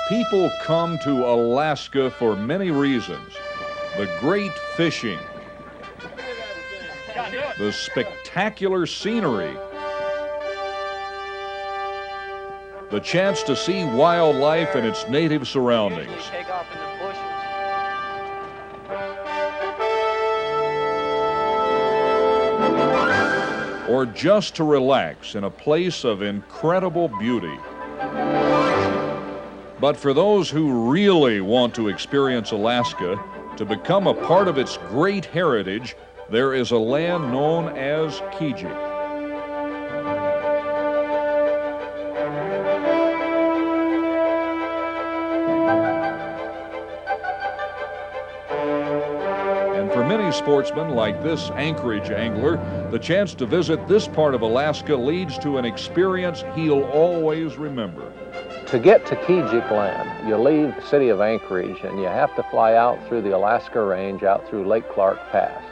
People come to Alaska for many reasons. The great fishing, the spectacular scenery, the chance to see wildlife in its native surroundings. Or just to relax in a place of incredible beauty. But for those who really want to experience Alaska, to become a part of its great heritage, there is a land known as Kijik. And for many sportsmen like this Anchorage angler, the chance to visit this part of Alaska leads to an experience he'll always remember. To get to Kijik Land, you leave the city of Anchorage and you have to fly out through the Alaska Range, out through Lake Clark Pass.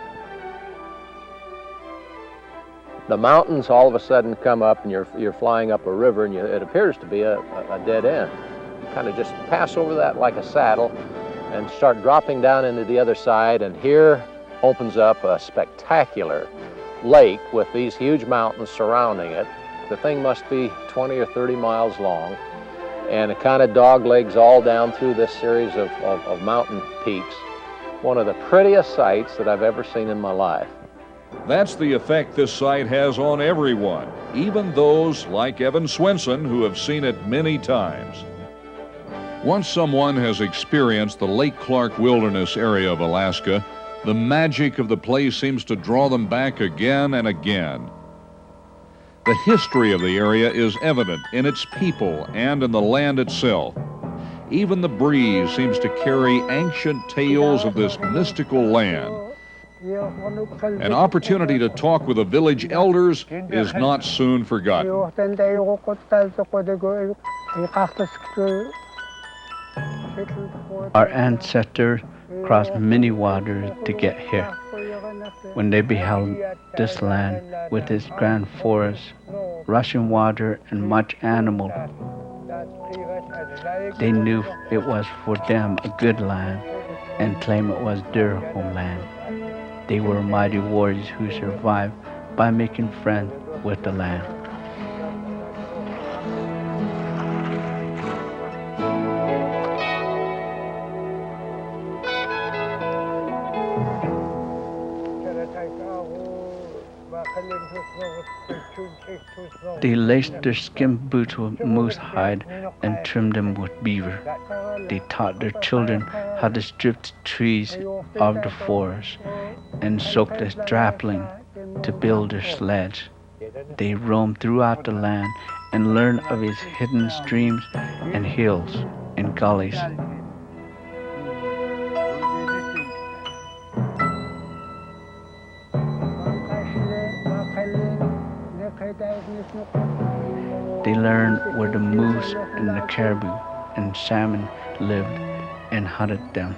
The mountains all of a sudden come up and you're flying up a river and it appears to be a dead end. You kind of just pass over that like a saddle and start dropping down into the other side, and here opens up a spectacular lake with these huge mountains surrounding it. The thing must be 20 or 30 miles long, and it kind of doglegs all down through this series of mountain peaks. One of the prettiest sights that I've ever seen in my life. That's the effect this site has on everyone, even those like Evan Swenson who have seen it many times. Once someone has experienced the Lake Clark Wilderness area of Alaska, the magic of the place seems to draw them back again and again. The history of the area is evident in its people and in the land itself. Even the breeze seems to carry ancient tales of this mystical land. An opportunity to talk with the village elders is not soon forgotten. Our ancestors crossed many waters to get here. When they beheld this land with its grand forests, rushing water, and much animal, they knew it was for them a good land and claimed it was their homeland. They were mighty warriors who survived by making friends with the land. They laced their skin boots with moose hide and trimmed them with beaver. They taught their children how to strip the trees of the forest and soak the sapling to build their sledge. They roamed throughout the land and learned of its hidden streams and hills and gullies. They learned where the moose and the caribou and salmon lived and hunted them.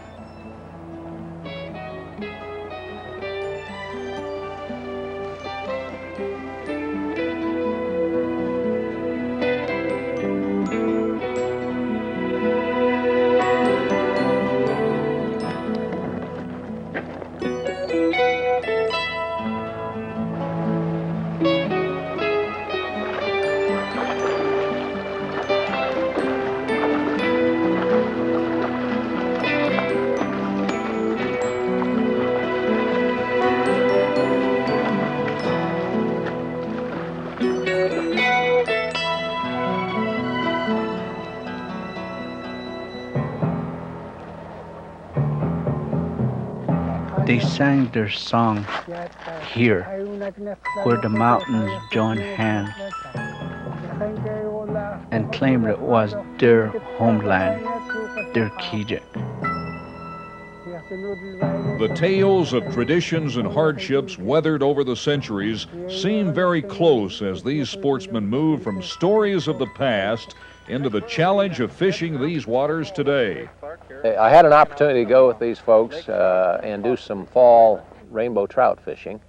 They sang their song here, where the mountains joined hands and claimed it was their homeland, their Kijik. The tales of traditions and hardships weathered over the centuries seem very close as these sportsmen move from stories of the past into the challenge of fishing these waters today. I had an opportunity to go with these folks and do some fall rainbow trout fishing,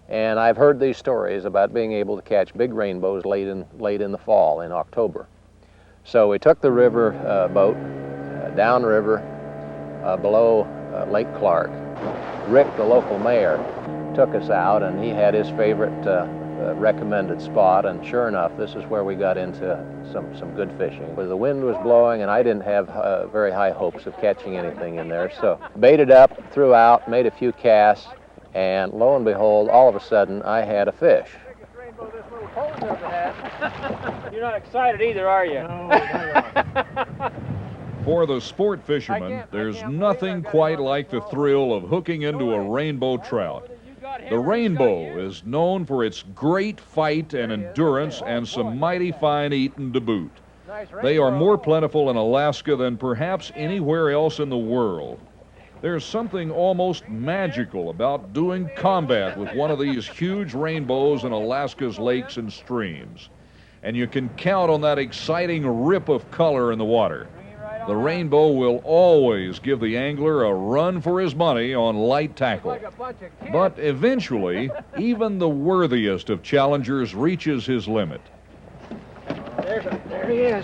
and I've heard these stories about being able to catch big rainbows late in the fall, in October. So we took the river boat downriver below Lake Clark. Rick, the local mayor, took us out, and he had his favorite recommended spot, and sure enough, this is where we got into some good fishing. The wind was blowing, and I didn't have very high hopes of catching anything in there, so baited up, threw out, made a few casts, and lo and behold, all of a sudden, I had a fish. You're not excited either, are you? No. For the sport fisherman, there's nothing quite like the thrill of hooking into a rainbow trout. The rainbow is known for its great fight and endurance and some mighty fine eating to boot. They are more plentiful in Alaska than perhaps anywhere else in the world. There's something almost magical about doing combat with one of these huge rainbows in Alaska's lakes and streams. And you can count on that exciting rip of color in the water. The rainbow will always give the angler a run for his money on light tackle. But eventually, even the worthiest of challengers reaches his limit. There he is.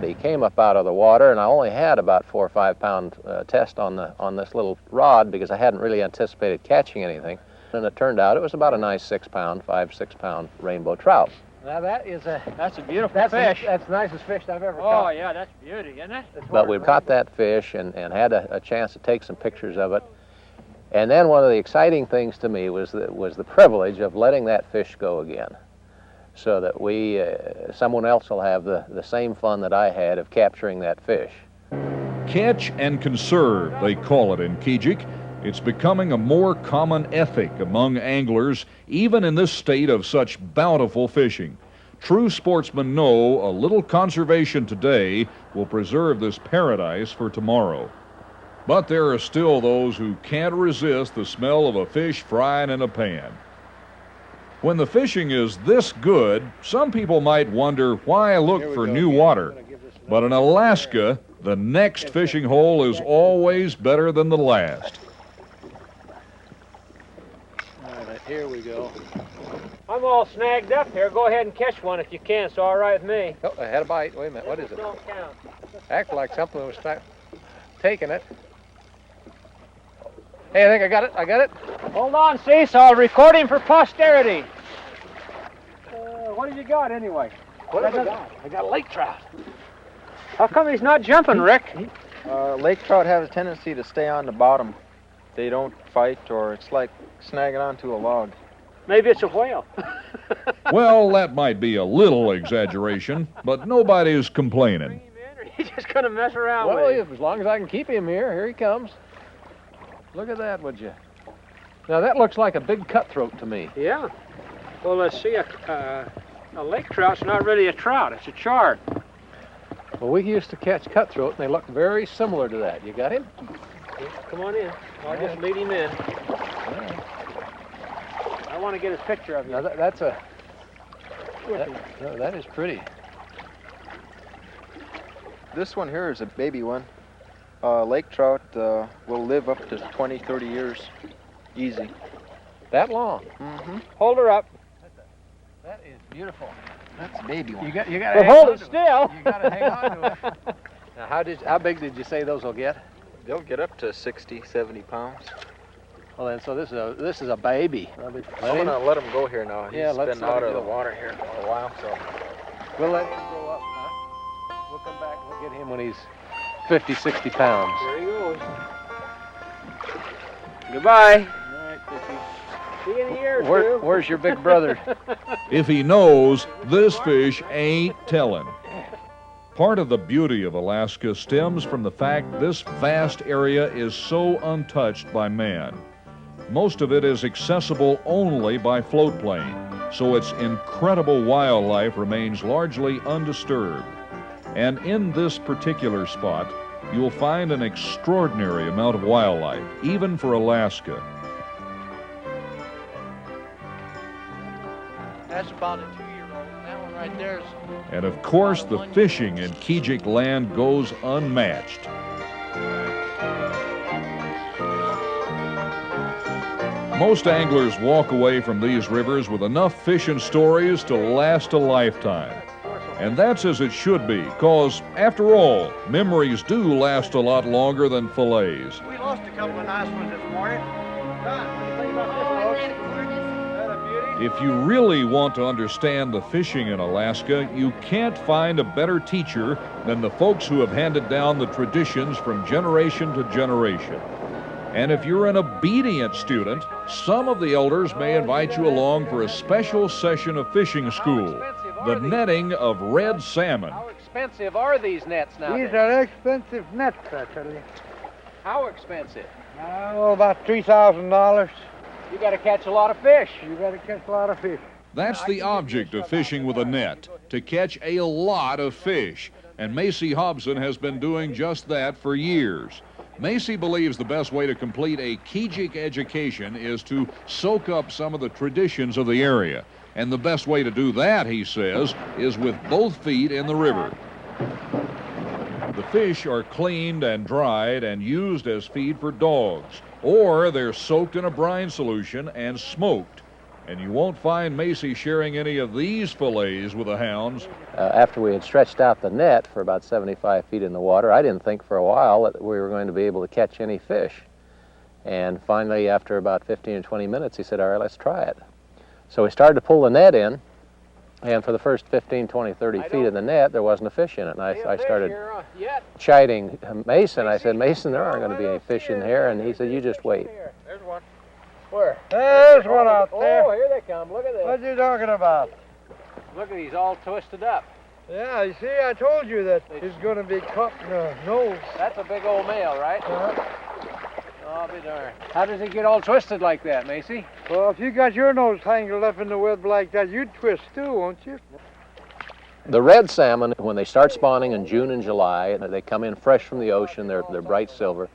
He came up out of the water, and I only had about 4 or 5 pound test on this little rod because I hadn't really anticipated catching anything. And it turned out it was about a nice 6 pound, 5-6 pound rainbow trout. Now that's a beautiful fish. That's the nicest fish I've ever caught. Oh yeah, that's beauty, isn't it? But we caught that fish and had a chance to take some pictures of it. And then one of the exciting things to me was the privilege of letting that fish go again, so that someone else will have the same fun that I had of capturing that fish. Catch and conserve, they call it in Kijik. It's becoming a more common ethic among anglers, even in this state of such bountiful fishing. True sportsmen know a little conservation today will preserve this paradise for tomorrow. But there are still those who can't resist the smell of a fish frying in a pan. When the fishing is this good, some people might wonder why I look for new water. But in Alaska, the next fishing hole is always better than the last. Here we go. I'm all snagged up here. Go ahead and catch one if you can. It's all right with me. Oh, I had a bite. Wait a minute. What is it? Don't count. Acted like something was taking it. Hey, I think I got it. I got it. Hold on, Cease. I'll record him for posterity. What have you got anyway? What have I got? I got a lake trout. How come he's not jumping, Rick? Lake trout have a tendency to stay on the bottom. They don't fight, or it's like snagging onto a log. Maybe it's a whale. Well, that might be a little exaggeration, but nobody's complaining. He's just going to mess around Well, with him. as long as I can keep him here he comes. Look at that, would you? Now, that looks like a big cutthroat to me. Yeah. Well, let's see. A lake trout's not really a trout. It's a char. Well, we used to catch cutthroat, and they look very similar to that. You got him? Come on in. I'll just lead him in. I want to get a picture of you. Now, that is pretty. This one here is a baby one. Lake trout will live up to 20, 30 years. Easy. That long? Mm-hmm. Hold her up. That is beautiful. That's a baby one. You got to Well, hold it still. You got to hang on to it. Now, how big did you say those will get? They'll get up to 60, 70 pounds. Well, then, so this is a baby. I'm going to let him go here now. He's let's been let out him of the go. water here for a while, so. We'll let him grow up, huh? We'll come back and we'll get him when he's 50, 60 pounds. There he goes. Goodbye. All right, Fishy. See you in a year or two. Where's your big brother? If he knows, this fish ain't telling. Part of the beauty of Alaska stems from the fact this vast area is so untouched by man. Most of it is accessible only by float plane, so its incredible wildlife remains largely undisturbed. And in this particular spot, you'll find an extraordinary amount of wildlife, even for Alaska. That's about a 2-year-old. That one right there is... And of course, the fishing in Kijik Land goes unmatched. Most anglers walk away from these rivers with enough fishing stories to last a lifetime. And that's as it should be, because, after all, memories do last a lot longer than fillets. We lost a couple of nice ones this morning. John, what do you think about this, folks? Is that a beauty? If you really want to understand the fishing in Alaska, you can't find a better teacher than the folks who have handed down the traditions from generation to generation. And if you're an obedient student, some of the elders may invite you along for a special session of fishing school, the netting of red salmon. How expensive are these nets now? These are expensive nets, I tell you. How expensive? Oh, about $3,000. You got to catch a lot of fish. You got to catch a lot of fish. That's the object of fishing with a net, to catch a lot of fish. And Macy Hobson has been doing just that for years. Macy believes the best way to complete a Kijik education is to soak up some of the traditions of the area. And the best way to do that, he says, is with both feet in the river. The fish are cleaned and dried and used as feed for dogs, or they're soaked in a brine solution and smoked. And you won't find Macy sharing any of these fillets with the hounds. After we had stretched out the net for about 75 feet in the water, I didn't think for a while that we were going to be able to catch any fish. And finally, after about 15 or 20 minutes, he said, all right, let's try it. So we started to pull the net in, and for the first 15, 20, 30 feet of the net, there wasn't a fish in it. And I started chiding Mason. I said, Mason, there aren't going to be any fish in here. And he said, you just wait. There's one. Where? There's one out there. Oh, here they come. Look at this. What you talking about? Look at these all twisted up. Yeah, you see, I told you that it's going to be caught in the nose. That's a big old male, right? I'll be darned. How does it get all twisted like that, Macy? Well, if you got your nose tangled up in the web like that, you'd twist too, won't you? The red salmon, when they start spawning in June and July, they come in fresh from the ocean, they're bright silver.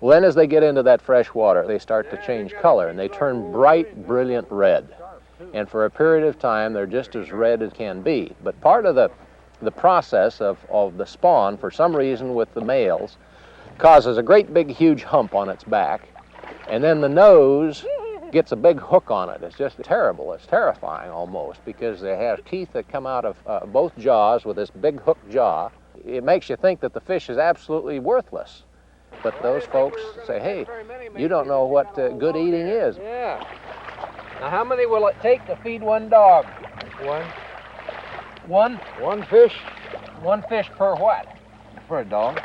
Well, then as they get into that fresh water, they start to change color, and they turn bright, brilliant red. And for a period of time, they're just as red as can be. But part of the process of the spawn, for some reason with the males, causes a great big huge hump on its back, and then the nose gets a big hook on it. It's just terrible. It's terrifying almost, because they have teeth that come out of both jaws with this big hook jaw. It makes you think that the fish is absolutely worthless. But those folks say, hey, you don't know what good eating is. Yeah. Now, how many will it take to feed one dog? One. One? One fish. One fish per what? For a dog.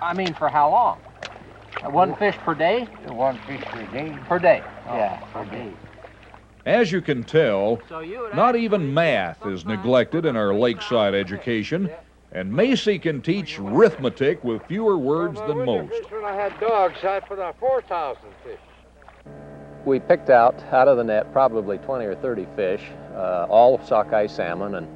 I mean, for how long? One fish per day? One fish per day. Per day. Yeah, per day. As you can tell, not even math is neglected in our lakeside education, and Macy can teach arithmetic with fewer words than most. When I had dogs, I put out 4,000 fish. We picked out of the net probably 20 or 30 fish, all sockeye salmon,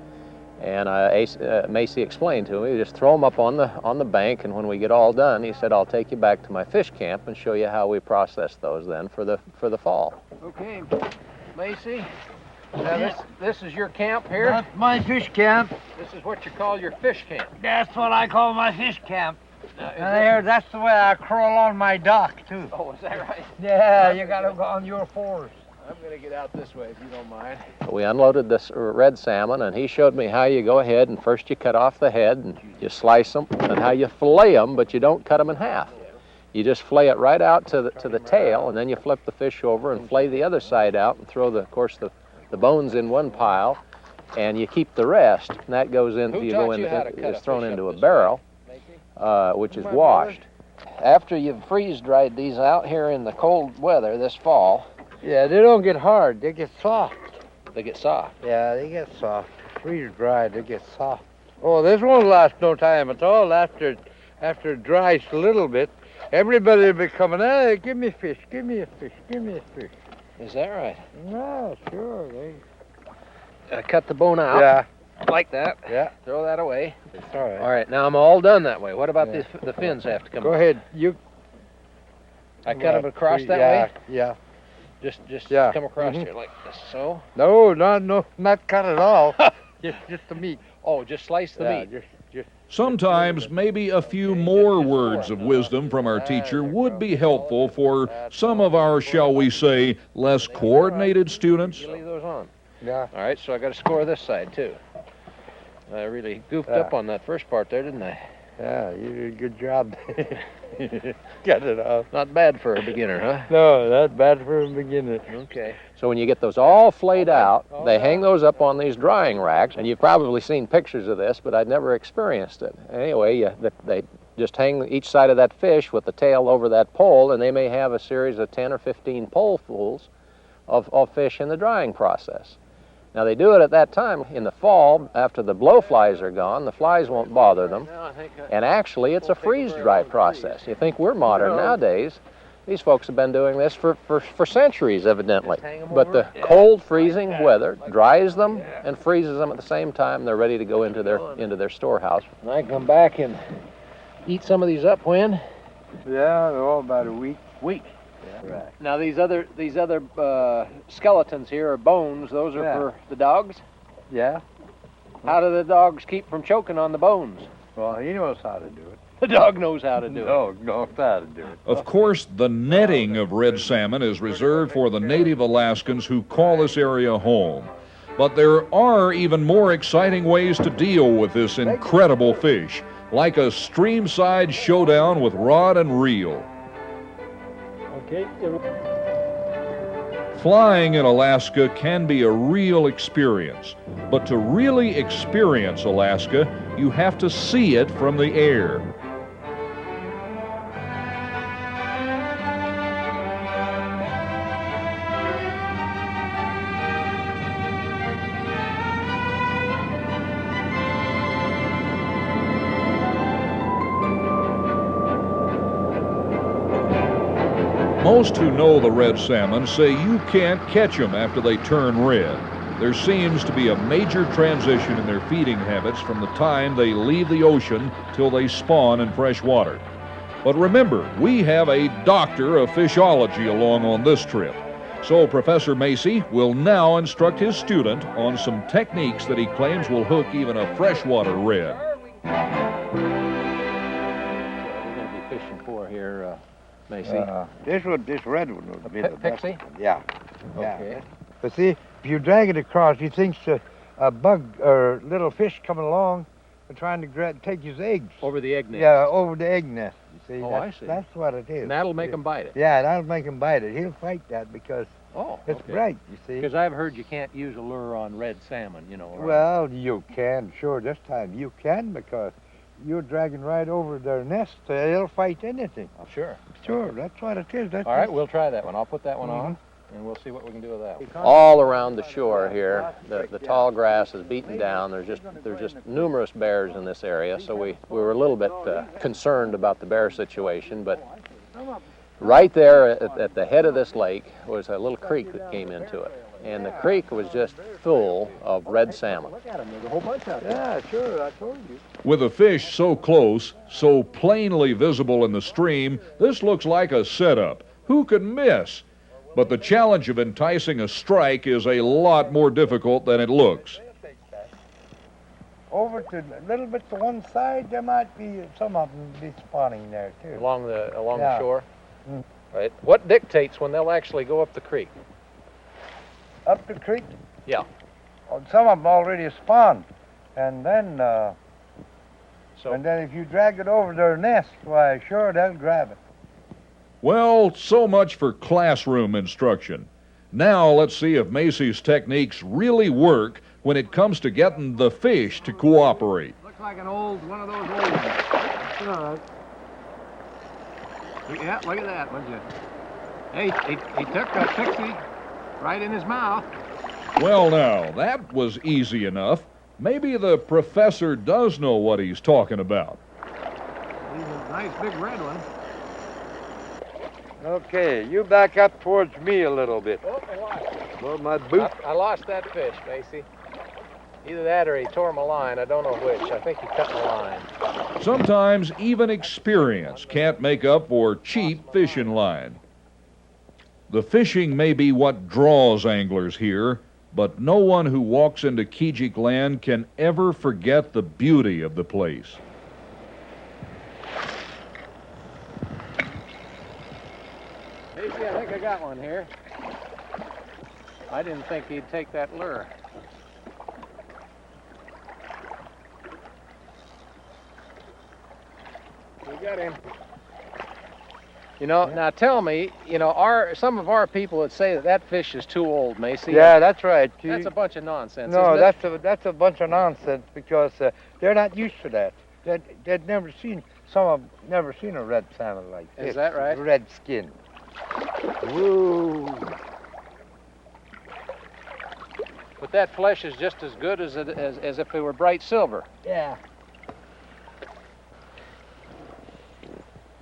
and Macy explained to me, you just throw them up on the bank, and when we get all done, he said, I'll take you back to my fish camp and show you how we process those then for the fall. Okay, Macy. Now this is your camp here? That's my fish camp. This is what you call your fish camp. That's what I call my fish camp. And that's the way I crawl on my dock, too. Oh, is that right? Yeah, you got to go on your fours. I'm going to get out this way if you don't mind. We unloaded this red salmon, and he showed me how you go ahead and first you cut off the head and you slice them, and how you fillet them, but you don't cut them in half. You just fillet it right out to the tail, and then you flip the fish over and fillet the other side out and throw the bones in one pile, and you keep the rest, and that goes into it's thrown into a barrel, which is washed. After you've freeze-dried these out here in the cold weather this fall. Yeah, they don't get hard. They get soft. They get soft. Yeah, they get soft. Freeze-dried, they get soft. Oh, this won't last no time at all. After it dries a little bit, everybody will be coming, hey, give me fish, give me a fish, give me a fish. Is that right? No, sure. Cut the bone out. Yeah. Like that. Yeah. Throw that away. It's all right. All right, now I'm all done that way. What about the fins have to come Go off? ahead. I cut them across that way? Yeah. Just Yeah. come across here like this, so? No, not cut at all. just the meat. Oh, just slice the meat. Just Sometimes maybe a few more words of wisdom from our teacher would be helpful for some of our, shall we say, less coordinated students. You leave those on. Yeah. All right, so I got to score this side too. I really goofed Yeah. up on that first part there, didn't I? Yeah, you did a good job. Got it off. Not bad for a beginner, huh? No, not bad for a beginner. Okay. So when you get those all flayed out, they hang those up on these drying racks, and you've probably seen pictures of this, but I'd never experienced it. Anyway, they just hang each side of that fish with the tail over that pole, and they may have a series of 10 or 15 polefuls of fish in the drying process. Now they do it at that time in the fall after the blowflies are gone. The flies won't bother them. And actually it's a freeze-dry process. You think we're modern nowadays. These folks have been doing this for centuries, evidently. But the cold, freezing weather dries them and freezes them at the same time. They're ready to go into their storehouse. And I come back and eat some of these up when? Yeah, they're all about a week. Week. Yeah. Right. Now these other skeletons here are bones. Those are for the dogs. Yeah. How do the dogs keep from choking on the bones? Well, he knows how to do it. The dog knows how to do it. Dog knows how to do it. Of course, the netting of red salmon is reserved for the native Alaskans who call this area home. But there are even more exciting ways to deal with this incredible fish, like a streamside showdown with rod and reel. Okay. Flying in Alaska can be a real experience, but to really experience Alaska, you have to see it from the air. Most who know the red salmon say you can't catch them after they turn red. There seems to be a major transition in their feeding habits from the time they leave the ocean till they spawn in fresh water. But remember, we have a doctor of fishology along on this trip. So Professor Macy will now instruct his student on some techniques that he claims will hook even a freshwater red. What are we going to be fishing for here, Macy? This red one would be the best. Pixie? One. Yeah. Okay. But see, if you drag it across, he thinks a bug or little fish coming along and trying to take his eggs. Over the egg nest. Yeah, over the egg nest. You see? Oh, I see. That's what it is. And that'll make him bite it. Yeah, that'll make him bite it. He'll fight that because it's bright, you see. Because I've heard you can't use a lure on red salmon, you know. Right? Well, you can, sure, this time you can because you're dragging right over their nest. They'll fight anything. Oh, sure. Sure, that's what it is. That's All right, we'll try that one. I'll put that one on, and we'll see what we can do with that. All around the shore here, the tall grass is beaten down. There's just numerous bears in this area, so we were a little bit concerned about the bear situation. But right there at the head of this lake was a little creek that came into it, and the creek was just full of red salmon. Yeah, sure, I told you. With a fish so close, so plainly visible in the stream, this looks like a setup. Who could miss? But the challenge of enticing a strike is a lot more difficult than it looks. Over to a little bit to one side, there might be some of them be spawning there too. Along the Yeah. shore? Right. What dictates when they'll actually go up the creek? Up the creek? Yeah. Oh, some of them already spawned, and then So if you drag it over their nest, why, sure, they'll grab it. Well, so much for classroom instruction. Now let's see if Macy's techniques really work when it comes to getting the fish to cooperate. looks like one of those old ones. All right. Yeah, look at that, would you? Hey, he took that pixie right in his mouth. Well, now, that was easy enough. Maybe the professor does know what he's talking about. He's a nice big red one. Okay, you back up towards me a little bit. Oh, I lost it. Well, my boot. I lost that fish, Macy. Either that or he tore my line. I don't know which. I think he cut my line. Sometimes even experience can't make up for cheap fishing line. The fishing may be what draws anglers here, but no one who walks into Kijik Land can ever forget the beauty of the place. Macy, I think I got one here. I didn't think he'd take that lure. Got him. You know, now tell me, you know, some of our people would say that that fish is too old, Macy. Yeah, that's right. That's a bunch of nonsense, No, isn't it? that's a bunch of nonsense because they're not used to that. They'd never seen never seen a red salmon like this. Is that right? Red skin. Woo! But that flesh is just as good as if it were bright silver. Yeah.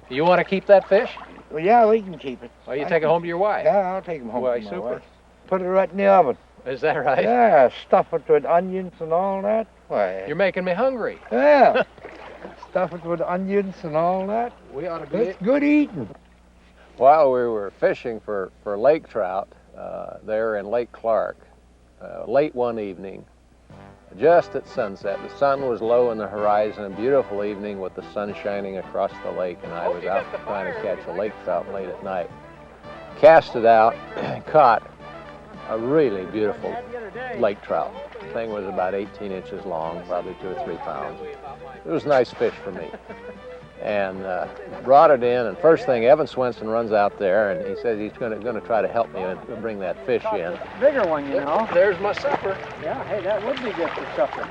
You want to keep that fish? Well, yeah, we can keep it. Or you take it home to your wife? Yeah, I'll take them home. Why, to my super. wife. Put it right in the oven. Is that right? Yeah, stuff it with onions and all that. Why? You're making me hungry. Yeah. Stuff it with onions and all that. We ought to be... It's good eating. While we were fishing for lake trout there in Lake Clark, late one evening, just at sunset, the sun was low in the horizon, a beautiful evening with the sun shining across the lake, and I was out trying to catch a lake trout late at night. Cast it out, caught a really beautiful lake trout. The thing was about 18 inches long, probably 2 or 3 pounds. It was a nice fish for me. And brought it in, and first thing, Evan Swenson runs out there, and he says he's going to try to help me bring that fish in. Bigger one, you know. There's my supper. Yeah, hey, that would be good for supper.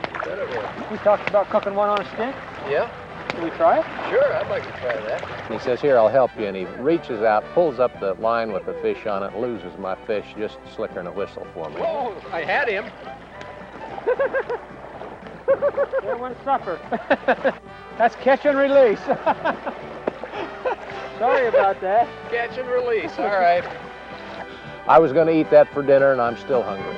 We talked about cooking one on a stick. Yeah. Can we try it? Sure, I'd like to try that. He says, here, I'll help you, and he reaches out, pulls up the line with the fish on it, loses my fish, just slickering a whistle for me. Oh, I had him. There went supper. That's catch and release. Sorry about that. Catch and release, all right. I was going to eat that for dinner, and I'm still hungry.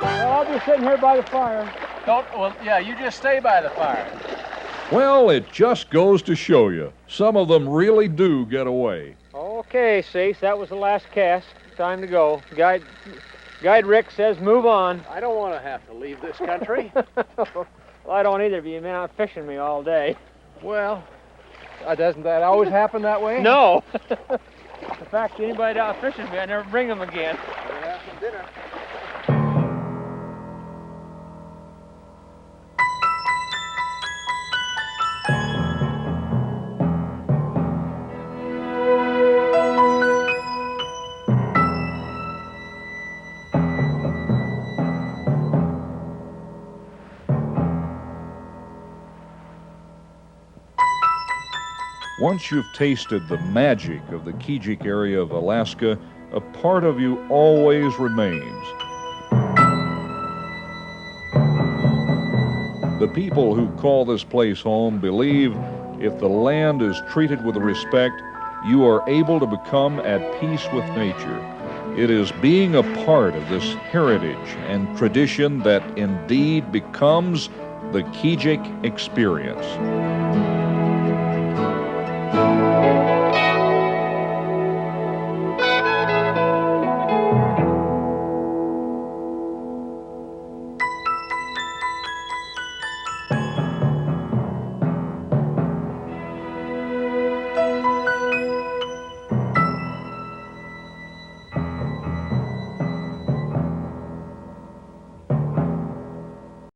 Well, I'll be sitting here by the fire. Well, yeah, you just stay by the fire. Well, it just goes to show you, some of them really do get away. Okay, Cease, that was the last cast. Time to go. Guide Rick says move on. I don't want to have to leave this country. Well, I don't either, but you've been out fishing me all day. Well, doesn't that always happen that way? No. In fact, anybody out fishing me, I never bring them again. Yeah, dinner. Once you've tasted the magic of the Kijik area of Alaska, a part of you always remains. The people who call this place home believe if the land is treated with respect, you are able to become at peace with nature. It is being a part of this heritage and tradition that indeed becomes the Kijik Experience.